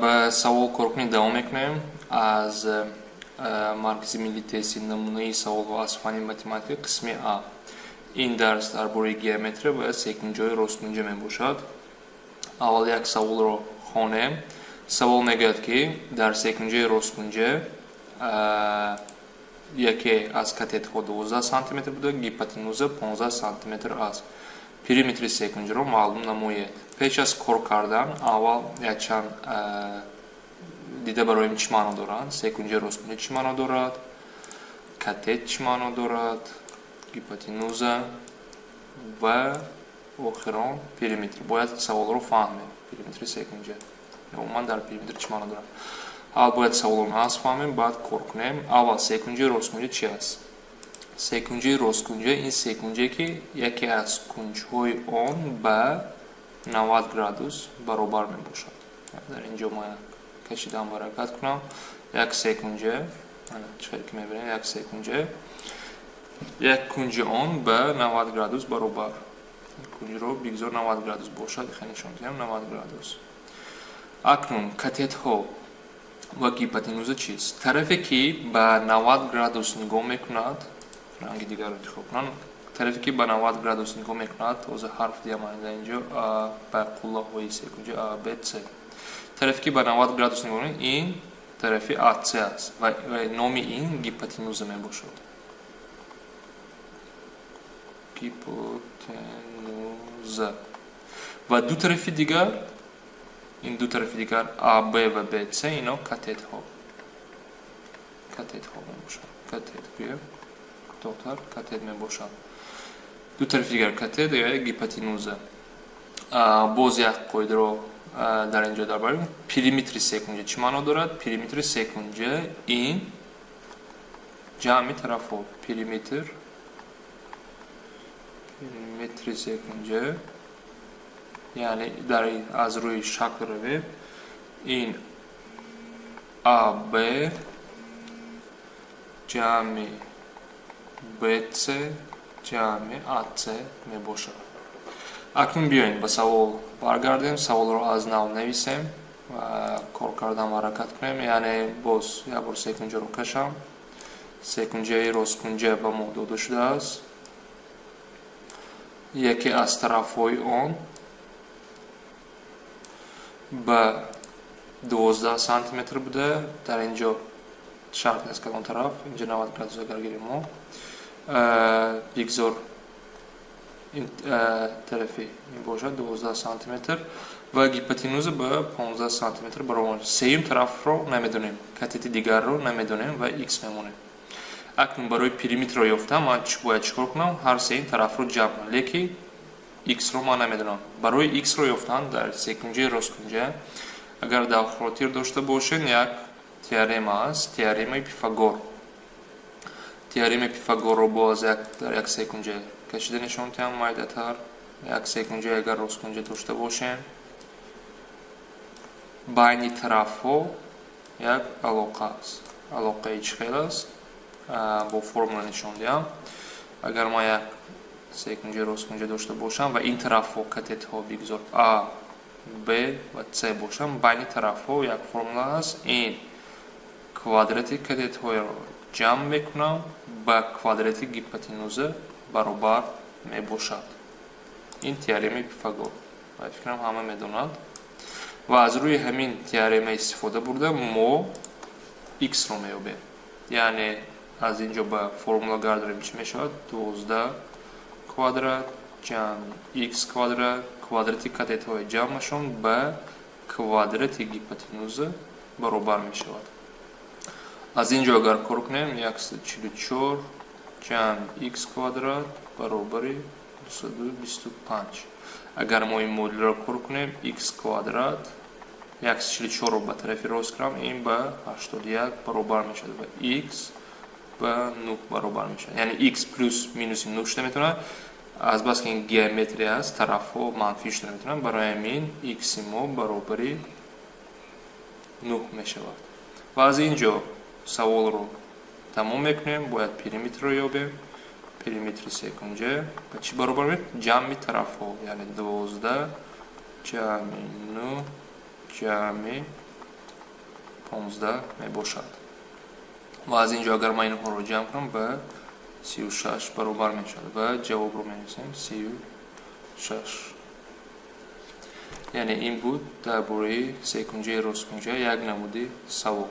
به سوال کورکنی دوام میکنیم از مرکز ملی تحصیل نمونه سوال و اسفانی متماتیک قسم آ. این درس درباره گیومتری و سکنجای رستمونجا می باشد. اول یک سوال رو خوانیم. سوال میگوید که در سکنجای رستمونجا یکی از کاتетها 12 سانتی متر بوده، гипотенуза 15 سانتی متر است. Периметри секунҷа ро маълум намоед. Пеш аз кор кардан аввал якчанд дида бароим чӣ маъно дорад? Секунҷаи ростмунҷа чӣ маъно дорад? Катет чӣ маъно дорад? Гипотенуза ва охирон периметр. Бояд саволро фаҳмем. Периметри секунҷа. Умуман дар периметр чӣ маъно дорад? Аввал бояд саволро аз фаҳмем, баъд кор кунем. Аввал секунҷаи ростмунҷа чӣ аст? Секунҷаи росткунҷа ин секунҷае ки яке аз кунҷҳои он ба 90 градус баробар мебошад. Дар инҷо ман кашидан баракат кунам. Як секунҷа, чиқадр ки мебинем, як секунҷа, як кунҷи он ба 90 градус баробар. Кунҷиро бигзор 90 градус бошад, нишон диҳам 90 градус. Акнун катетҳо ва гипотенуза чист? Тарафе ки ба 90 градус нигоҳ мекунад, ранги дигарро интихоб кунам. Тарафе ки ба 90 градус нигоҳ мекунад, оза ҳарф диҳам дар инҷо ба қуллаҳои секунҷа А, Б, С. Тарафе ки ба 90 градус нигоҳ мекунад, ин тарафи АС аст ва номи ин гипотенуза мебошад. Гипотенуза. Ва ду тарафи дигар, ин ду тарафи дигар А, Б ва Б, С, ино катетҳо. Катетҳо мебошад. Катет гӯям. Доктор катет мебошад. Ду тарафи дигар катет ё гипотенуза. Боз як қоидаро дар инҷо дарбарем. Периметри секунҷа чӣ маъно дорад? Периметри секунҷа ин ҷамъи тарафҳо. Периметри секунҷа, яъне дар аз рӯи шакл равем, ин А, Б ҷамъи БЦ ҷамъи АЦ мебошад. Акнун биёед ба савол баргардем. Саволро аз нав нависем ва кор кардан ҳаракат кунем. Яъне боз як бор секунҷаро кашам. Секунҷаи росткунҷа ба мо дода шудааст. Яке аз тарафҳои он ба 12 сантиметр буда. Дар инҷо шарт нест кадом тараф, инҷа 90 градус агар гирем мо. бигзор тарафи мебошад 12 сантиметр ва гипотенуза ба 15 сантиметр баробар. Сеюм тарафро намедонем, катети дигарро намедонем ва х мемонем. Акнун барои периметрро ёфтам, ман бояд чикор кунам? Ҳар сеюм тарафро ҷамъ кунам, леки х-ро ман намедонам. Барои х-ро ёфтан дар секунҷаи росткунҷа агар дар хотир дошта бошем, як теорема аст, теоремаи Пифагор. Теорема Пифагорро боз дар як секунҷа кашида нишон диҳам майдатар. Як секунҷа агар росткунҷа дошта бошем, байни тарафҳо як алоқа аст. Алоқаи чӣ хел аст? Бо формула нишон диҳам. Агар ман як секунҷа росткунҷа дошта бошам ва ин тарафҳо катетҳо бигзор А, Б ва С бошам, байни тарафҳо як формула аст. Ин квадрати катетҳоро ҷамъ мекунам ба квадрати гипотенуза баробар мебошад. Ин теоремаи Пифагор. Фикрам ҳама медонанд. Ва аз рӯи ҳамин теорема истифода бурда мо х-ро меёбем. Яъне аз инҷо ба формула гардонем, чӣ мешавад? 12 квадрат ҷамъи х квадрат квадрати катетҳои ҷамъашон ба квадрати гипотенуза баробар мешавад. Аз инҷо агар кор кунем, 144 ҷамъи х квадрат баробари 225. Агар мо ин модулро кор кунем, х квадрат 144ро ба тарафи рост кунам, ин ба 81 баробар мешавад ва х ба 9 баробар мешавад. Яъне х плюс минуси 9 шуда метавонад. Азбаски ин геометрия аст, тарафҳо манфӣ шуда метавонад. Барои ҳамин х-и мо баробари 9 мешавад. Ва аз инҷо саволро тамом мекунем. Бояд периметрро ёбем. Периметри секунҷа ба чӣ баробар мешавад? Ҷамъи тарафҳо, яъне 12 ҷамъи 9 جمع 15 میباشد. و از اینجا اگر ما اینها رو جمع کنم به 36 برابر میشود و جواب رو می‌نویسیم 36. یعنی این بود درباره سه کنجه راست کنجه یک نمود سوال.